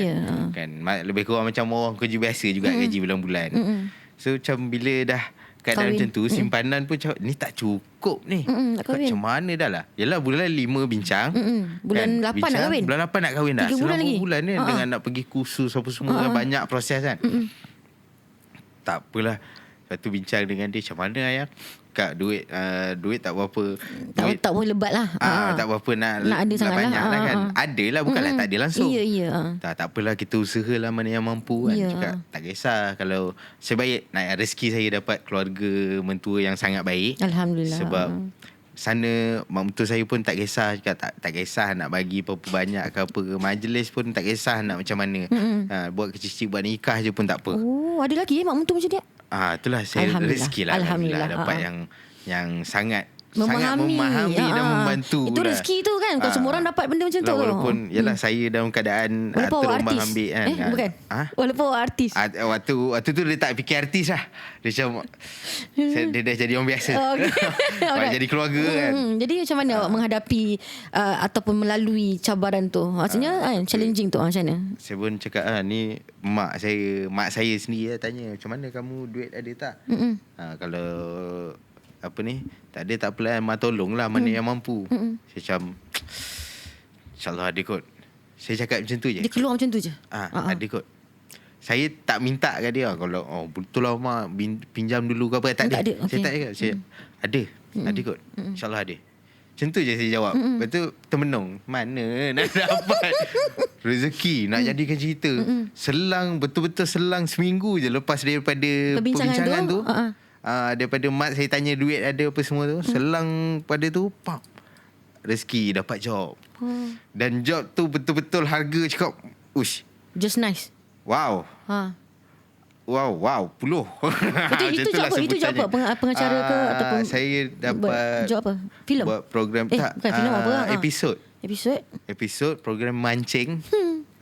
A: kan. Lebih kurang macam orang kerja biasa juga, gaji bulan-bulan. So macam bila dah keadaan macam tu, simpanan pun ni tak cukup ni. Macam mana dah lah. Yalah, bulan 5 bincang.
B: Bulan
A: kan,
B: 8 nak kahwin.
A: Bulan 8 nak kahwin dah.
B: 3 bulan lagi.
A: Bulan ni dengan nak pergi kursus apa semua, kan, banyak proses kan. Tak apalah. Lepas tu bincang dengan dia, macam mana ayah? Kak, duit tak berapa.
B: Tak boleh lebat lah.
A: Tak berapa nak
B: ada sangat
A: banyak lah kan. Ada lah, bukanlah tak ada langsung.
B: Ya.
A: Tak apalah, kita usaha lah mana yang mampu kan. Cakap, tak kisah kalau sebaik nak rezeki saya dapat keluarga mentua yang sangat baik.
B: Alhamdulillah.
A: Sebab sana mak mentua saya pun tak kisah, cakap tak kisah nak bagi berapa banyak ke apa ke, majlis pun tak kisah nak macam mana. Buat kecil-kecil, buat nikah je pun tak apa.
B: Ada lagi mak mentua macam dia?
A: Itulah saya rezeki lah. Alhamdulillah dapat yang sangat memahami dan membantu.
B: Itu rezeki tu kan. Bukan semua orang dapat benda macam tu.
A: Walaupun yalah saya dalam keadaan terumbang ambik kan.
B: Bukan. Walaupun artis.
A: Waktu tu dia tak fikir artis lah. Dia macam dia dah jadi orang biasa. Jadi keluarga kan. Jadi macam mana awak menghadapi
B: ataupun melalui cabaran tu? Maksudnya challenging tu macam mana?
A: Saya pun cakap ni mak saya sendiri tanya, macam mana kamu duit ada tak? Kalau apa ni, tak ada tak apalah, mak tolonglah mana yang mampu. Saya macam InsyaAllah ada kot. Saya cakap macam tu je.
B: Dia keluar macam tu je?
A: Ada kot. Saya tak minta kat dia kalau betul lah mak pinjam dulu ke apa. Tak ada. Saya tak cakap. Saya ada kot. InsyaAllah ada. Macam tu je saya jawab. Lepas tu termenung. Mana nak dapat rezeki nak jadikan cerita. Betul-betul selang seminggu je lepas daripada perbincangan tu. Daripada mak saya tanya duit ada apa semua tu, selang pada tu rezeki dapat job. Dan job tu betul-betul harga cakap
B: just nice.
A: Wow. Wow, puluh.
B: Itu job apa? Pengacara ke ataupun
A: saya dapat
B: job apa? Filem.
A: Buat program
B: bukan filem apa?
A: Episod program mancing.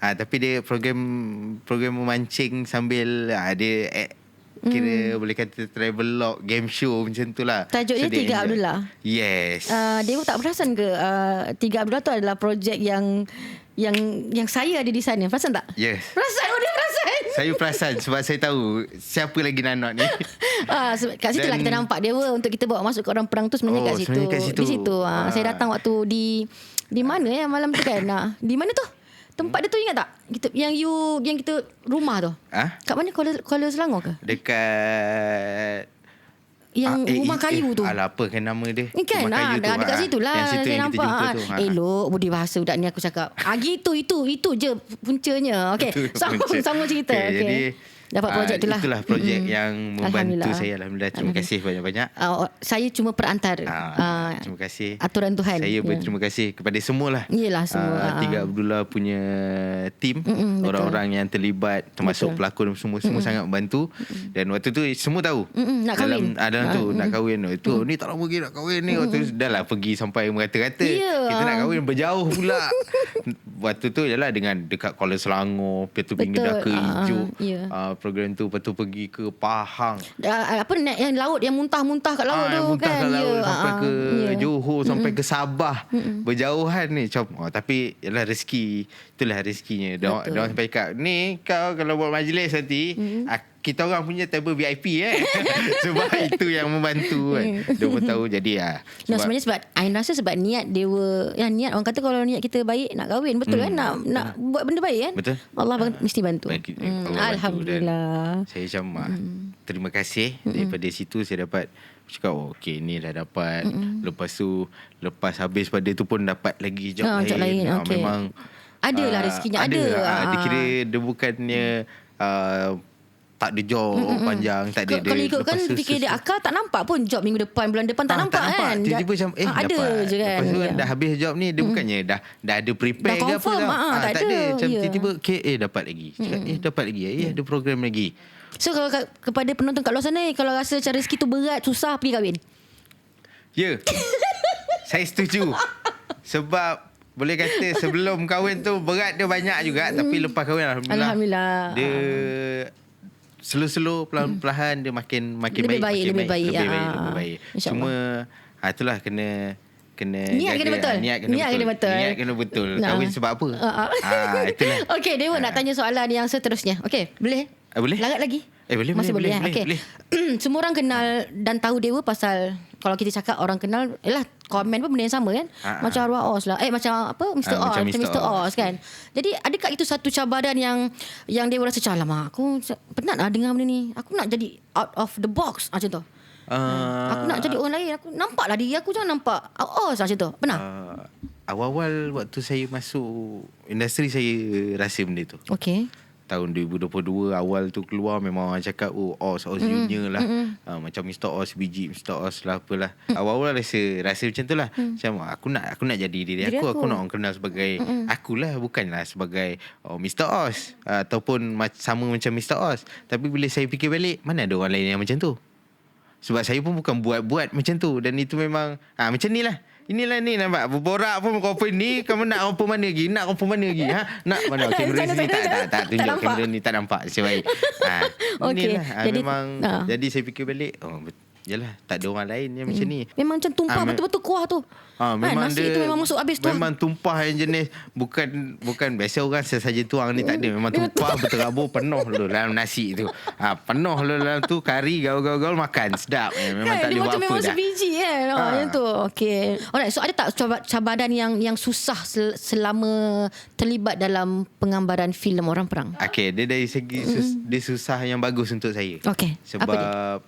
A: Tapi dia program memancing sambil dia kira boleh kata travel log, game show macam tu lah.
B: Tajuk dia Tiga Abdullah.
A: Yes.
B: Dia tak perasan ke Tiga Abdullah tu adalah projek yang saya ada di sana. Perasan tak?
A: Yes.
B: Perasan? Dia perasan.
A: Saya perasan sebab saya tahu siapa lagi Nanot ni.
B: Kat situ lah kita nampak dia untuk kita bawa masuk ke orang perang tu sebenarnya kat situ. Di situ. Saya datang waktu di mana ya malam tu kan. Di mana tu? Tempat dia tu ingat tak? Yang kita rumah tu. Kat mana? Kuala Selangor ke?
A: Dekat
B: yang rumah kayu tu.
A: Apa kan nama dia?
B: Kan dekat situ lah. Saya nampak. Elok budi bahasa budak ni aku cakap. Gitu itu je puncanya. Okey. Sama cerita. Okey. Dapat projek itulah.
A: Itulah projek yang membantu saya. Alhamdulillah. Terima kasih banyak-banyak.
B: Saya cuma perantara.
A: Terima kasih.
B: Aturan Tuhan.
A: Saya berterima kasih kepada semualah.
B: Yelah semua.
A: Tiga Abdullah punya tim, orang-orang yang terlibat, termasuk pelakon semua sangat membantu. Dan waktu tu semua tahu
B: nak kahwin.
A: Dalam tu nak kahwin. Itu ni tak lama lagi nak kahwin ni. Waktu tu dah lah pergi sampai merata-rata. Kita nak kahwin berjauh pula. Waktu tu ialah dengan dekat Kuala Selangor, lepas tu pergi dah ke Ijuk. Program tu, lepas tu pergi ke Pahang.
B: Yang laut, yang muntah-muntah kat laut tu
A: muntah
B: kan.
A: Kat laut, sampai ke Johor, sampai ke Sabah. Berjauhan ni. Tapi ialah rezeki. Itulah rezekinya. Dia orang sampai cakap, ni kau kalau buat majlis nanti, kita orang punya table VIP sebab itu yang membantu kan. Dia pun tahu jadi
B: sebenarnya sebab Ain rasa sebab niat dewa, niat orang kata kalau niat kita baik nak kahwin, betul kan, nak buat benda baik kan,
A: betul,
B: Allah mesti bantu.
A: Alhamdulillah.
B: Alhamdulillah.
A: Saya macam terima kasih. Daripada situ saya dapat cakap okey ni dah dapat. Lepas tu lepas habis pada tu pun dapat lagi job lain.
B: Okay.
A: Memang
B: adalah rezekinya ada.
A: Dia kira dia bukannya tak ada job panjang, tak ada.
B: Kalau ikutkan fikir dia akal, tak nampak pun job minggu depan, bulan depan tak nampak kan.
A: Tiba-tiba macam
B: ada
A: dapat
B: je kan.
A: Lepas tu dah habis job ni, dia bukannya dah ada prepare ke apa
B: tak ada.
A: Macam tiba-tiba dapat lagi. Cakap dapat lagi. Ada program lagi.
B: So kalau kepada penonton kat luar sana, kalau rasa cari rezeki tu berat, susah, pergi kahwin.
A: Ya. Saya setuju. Sebab boleh kata sebelum kahwin tu berat dia banyak juga, tapi lepas kahwin alhamdulillah. Dia slow perlahan-lahan dia makin
B: lebih baik.
A: lebih baik. Cuma itulah kena
B: niat kena betul.
A: Kahwin sebab apa? Itulah.
B: Okey, Dewa nak tanya soalan yang seterusnya. Okey, boleh?
A: Boleh?
B: Larat lagi?
A: Boleh.
B: Okey. Semua orang kenal dan tahu Dewa pasal, kalau kita cakap orang kenal, komen pun benda yang sama kan? Macam Arwah Oz lah. Macam apa? Mr. Oz kan? Jadi adakah itu satu cabaran yang Dewa rasa, "Alamak, aku penat lah dengar benda ni. Aku nak jadi out of the box." Macam tu. Aku nak jadi orang lain. Aku nampak lah diri aku, jangan nampak Oz macam tu. Pernah?
A: Awal-awal waktu saya masuk industri, saya rasa benda tu.
B: Okey.
A: Tahun 2022 awal tu keluar, memang orang cakap Oz Junior lah. Macam Mr. Oz biji, Mr. Oz lah apalah. Awal-awal rasa macam tu lah. Macam aku nak jadi diri aku. Aku nak orang kenal sebagai akulah, bukanlah sebagai Mr. Oz ataupun sama macam Mr. Oz. Tapi bila saya fikir balik, mana ada orang lain yang macam tu? Sebab saya pun bukan buat macam tu. Dan itu memang macam ni lah. Inilah ni nampak, berborak pun kau ni, kamu nak apa mana lagi? Nak apa mana lagi? Nak mana? Kamera sini tak tunjuk, kamera ni tak nampak sebaik. Inilah. Jadi, memang jadi saya fikir balik, yalah, tak ada orang lain yang macam ni.
B: Memang macam tumpah betul-betul kuah tu.
A: Memang
B: nasi tu memang masuk habis tu.
A: Memang tumpah yang jenis bukan biasa orang sesaja tuang ni, tak ada. Memang tumpah berterabur penuh lu dalam nasi tu. Penuh lu dalam tu, kari gaul-gaul makan sedap. Memang tak boleh buat apa dah.
B: Memang sebiji kan. Yang tu. Okey. Alright, so ada tak cabaran yang susah selama terlibat dalam penggambaran filem orang perang?
A: Okey, dia dari segi dia susah yang bagus untuk saya.
B: Okey.
A: Sebab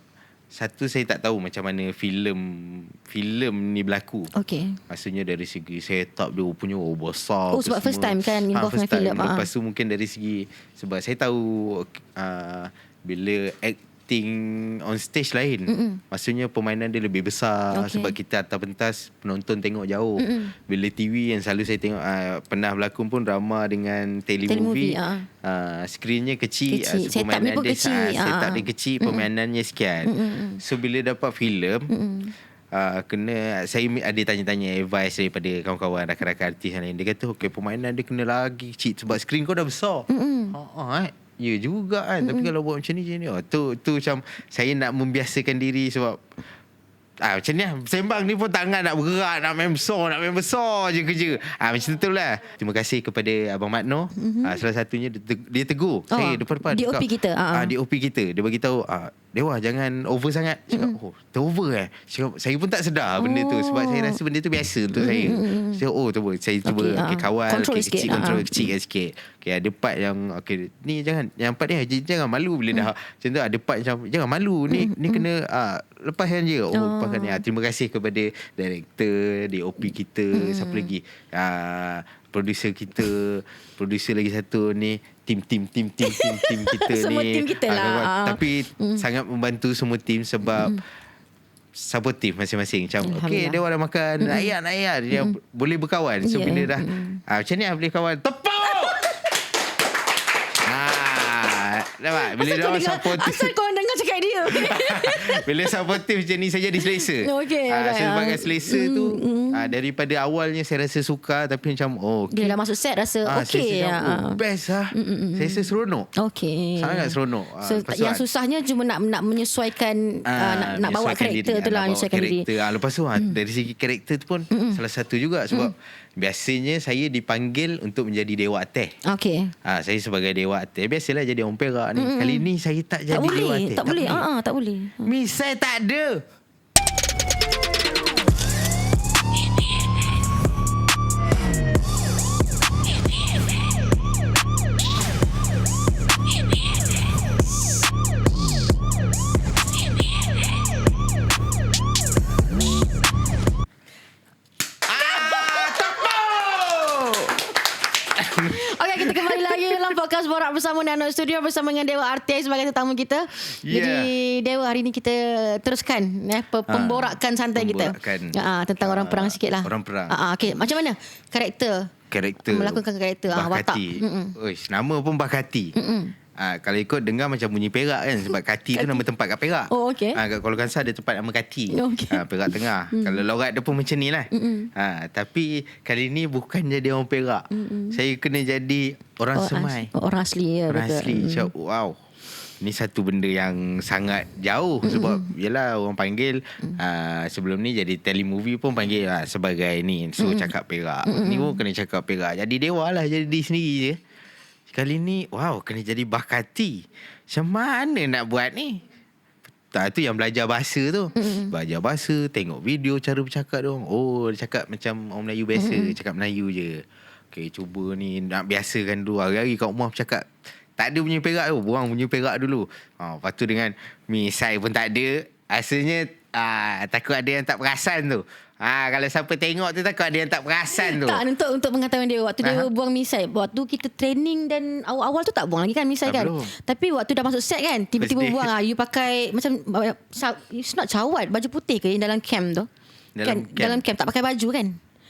A: satu, saya tak tahu macam mana filem ni berlaku.
B: Okey.
A: Maksudnya dari segi setup dia punya besar.
B: Sebab semua first time kan involve dengan filem.
A: Lepas tu mungkin dari segi, sebab saya tahu bila acting on stage lain. Maksudnya permainan dia lebih besar. Sebab kita atas pentas, penonton tengok jauh. Bila TV yang selalu saya tengok, pernah berlakon pun drama dengan telemovie. Skrinnya kecil. So permainan dia setup dia kecil, permainannya sekian. So bila dapat filem, saya ada tanya-tanya advice daripada kawan-kawan rakan-rakan artis yang lain. Dia kata permainan dia kena lagi kecil sebab skrin kau dah besar. Ya juga kan. Tapi kalau buat macam ni tu macam saya nak membiasakan diri. Sebab macam ni lah, sembang ni pun tangan nak bergerak, nak main besar je kerja. Macam tu lah. Terima kasih kepada Abang Matno. Salah satunya dia tegur saya depan-depan.
B: DOP kita.
A: DOP kita. Dia bagi tahu, Dewa jangan over sangat. Cakap, terover Cakap, saya pun tak sedar benda tu. Sebab saya rasa benda tu biasa untuk saya. Cakap, saya cuba kawal kontrol kecil sikit. Ada part yang ni jangan, yang part ni jangan malu. Bila dah macam tu, ada part macam jangan malu, ni kena lepaskan je. Lepaskan ni. Terima kasih kepada director, DOP kita, siapa lagi, producer kita, producer lagi satu ni, tim kita
B: semua
A: ni.
B: Tim kita lah.
A: Tapi sangat membantu semua tim sebab supportive masing-masing. Macam Dewa dah makan, nak dia boleh berkawan. So bila dah macam ni boleh kawan, tepuk. Nampak? Bila dia orang supportive,
B: asal korang dengar cakap dia.
A: bila supportive macam ni, saya jadi selesa. Saya sebagai selesa tu, daripada awalnya saya rasa suka, tapi macam
B: bila dah masuk set rasa okey.
A: Best lah. Saya rasa seronok.
B: Okey.
A: Sangat seronok.
B: So, yang susahnya cuma nak menyesuaikan, nak bawa karakter tu lah, menyesuaikan diri.
A: Lepas tu dari segi karakter tu pun salah satu juga. Sebab biasanya saya dipanggil untuk menjadi Dewa Ateh.
B: Okey.
A: Saya sebagai Dewa Ateh, biasalah jadi orang perak ni. Kali ni saya tak jadi Dewa Ateh.
B: Tak boleh. Tak boleh.
A: Misal tak ada.
B: Kita kembali lagi dalam podcast Borak Bersama Nano Studio bersama dengan Dewa Artis sebagai tetamu kita. Jadi Dewa, hari ni kita teruskan pemborakan santai kita tentang orang perang sikit lah.
A: Orang perang.
B: Okay. Macam mana karakter melakonkan karakter
A: Bahkati. Nama pun Bahkati. Kalau ikut dengar macam bunyi Perak kan. Sebab Kati tu nama tempat kat Perak.
B: Oh, okey.
A: Kat Kuala Kangsar ada tempat nama Kati.
B: Okey.
A: Perak Tengah. Kalau logat dia pun macam ni lah. Tapi kali ni bukan jadi orang Perak. Saya kena jadi orang Semai.
B: Orang asli ya.
A: Orang
B: betul.
A: asli. So, wow. Ni satu benda yang sangat jauh. Sebab yelah orang panggil sebelum ni jadi telemovie pun panggil sebagai ni. So cakap Perak. Ni pun kena cakap Perak. Jadi dewa lah jadi sendiri je. Kali ni wow kena jadi Bakati. Macam mana nak buat ni? Tu yang belajar bahasa tu. Belajar bahasa, tengok video cara bercakap dia. Oh dia cakap macam orang Melayu biasa. Cakap Melayu je. Okay cuba ni nak biasakan dulu. Hari-hari kat rumah bercakap tak ada bunyi Perak tu. Buang bunyi Perak dulu. Lepas tu dengan misai pun tak ada. Asalnya takut ada yang tak perasan tu. Kalau siapa tengok tu takut ada yang tak perasan tu.
B: Tak, untuk pengetahuan dia, waktu dia buang misai, waktu kita training dan awal-awal tu tak buang lagi kan misai kan.
A: Belum.
B: Tapi waktu dah masuk set kan, tiba-tiba buang. You pakai macam it's not cawat, baju putih ke yang dalam camp tu? Dalam camp tak pakai baju kan?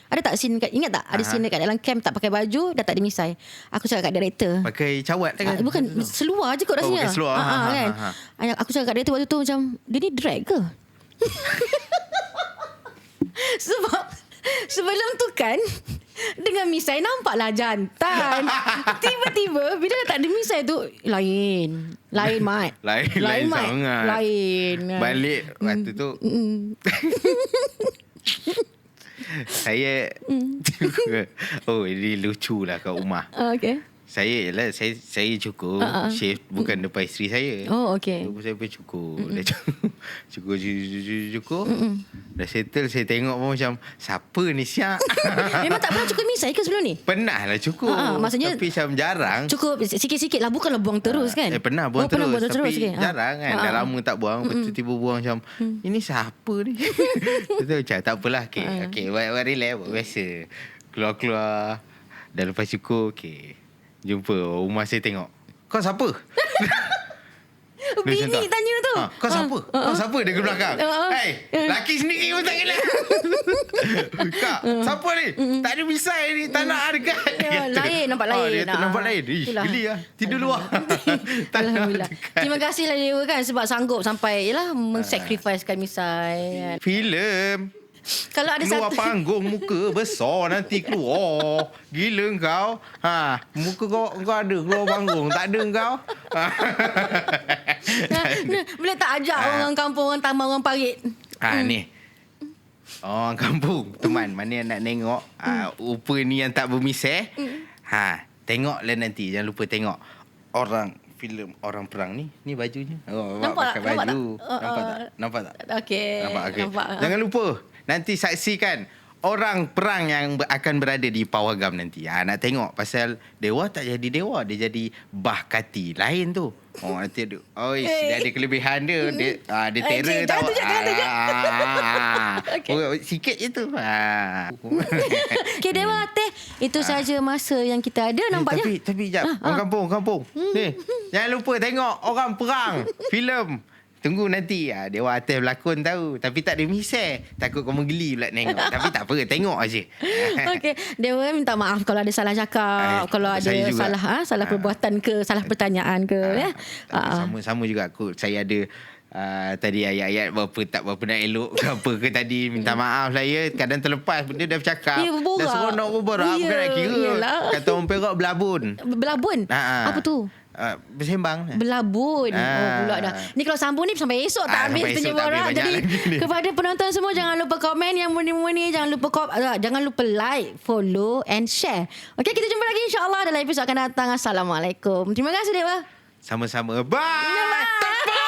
B: Ada tak scene ingat tak? Ada scene dekat dalam camp tak pakai baju, dah tak ada misai. Aku cakap kat director.
A: Pakai cawat kan?
B: Bukan, seluar je kot rasanya.
A: Pakai seluar.
B: Kan? Aku cakap kat director waktu tu macam, dia ni drag ke? Sebab sebelum tu kan dengan misai nampaklah jantan. Tiba-tiba bila dah tak ada misai tu lain mat.
A: Lain
B: mat.
A: sangat.
B: Lain.
A: Balik waktu tu. Saya ini lucu lah kat rumah.
B: Okay.
A: Saya cukup shave bukan depan isteri saya.
B: Oh okay.
A: Saya pun cukup. Dah cukup. Dah settle, saya tengok pun macam siapa ni siap.
B: Memang tak pernah cukup misai ke sebelum ni?
A: Pernah lah cukup.
B: Maksudnya
A: tapi macam jarang.
B: Cukup sikit-sikit lah, bukanlah buang terus kan?
A: Pernah buang terus.
B: Buang
A: tapi
B: okay.
A: Jarang kan. Dah lama tak buang. Tiba-tiba buang macam ini siapa ni? Betul macam tak apalah. Okay, buat relax, buat biasa. Keluar-keluar. Dah lepas cukup, okay. Jumpa rumah saya tengok. Kau siapa?
B: Bini tanya tu.
A: Kau siapa? Kau siapa dia ke belakang? Laki sendiri pun tak kenal. Kak, siapa ni? Tak ada misai ni. Tak nak dekat.
B: Lain, nampak lain.
A: Dia nampak lain. Geli lah. Tidur luar.
B: Alhamdulillah. Terima kasih lah dia kan sebab sanggup sampai mensakrificekan misai kan.
A: Filem.
B: Kalau ada
A: keluar
B: satu
A: panggung muka besar nanti keluar. Gila kau. Muka kau ada keluar panggung. Tak ada kau.
B: Boleh tak ajak orang kampung, orang Taman, orang Parit?
A: Ni. Orang kampung. Teman, mana yang nak tengok rupa ni yang tak bermisai. Tengoklah nanti. Jangan lupa tengok. Orang filem orang perang ni bajunya.
B: Nampak
A: pakai baju. Nampak tak?
B: Okey.
A: Nampak. Jangan lupa nanti saksikan orang perang yang akan berada di Pawagam nanti. Nak tengok pasal dewa tak jadi dewa, dia jadi Bakati. Lain tu. Nanti dia ada kelebihan dia. Dia terror tau. Sikit je tu.
B: Okay, Dewa Teh, itu saja masa yang kita ada nampaknya.
A: Tapi jap, orang kampung. Ni, jangan lupa tengok orang perang filem. Tunggu nanti Dewa Atas berlakon tahu. Tapi tak ada misai. Takut kamu geli pula tengok. Tapi tak apa, tengok aja.
B: Okey, Dewa minta maaf kalau ada salah cakap, kalau ada salah perbuatan ke, salah pertanyaan ke
A: Sama juga aku. Saya ada tadi ayat-ayat berapa nak elok ke apa ke tadi. Minta maaf lah ya. Kadang terlepas benda dah bercakap. Dah seronok berborak. Bukan nak kira. Kata orang Perak belabun.
B: Belabun? Apa tu?
A: Bersembang.
B: Belabun. Pula dah. Ni kalau sambung ni sampai esok tak habis tanya borak. Jadi kepada penonton semua, jangan lupa komen yang murni-murni. Jangan lupa like, follow and share. Okey, kita jumpa lagi insya-Allah dalam episod akan datang. Assalamualaikum. Terima kasih Dewa.
A: Sama-sama. Bye.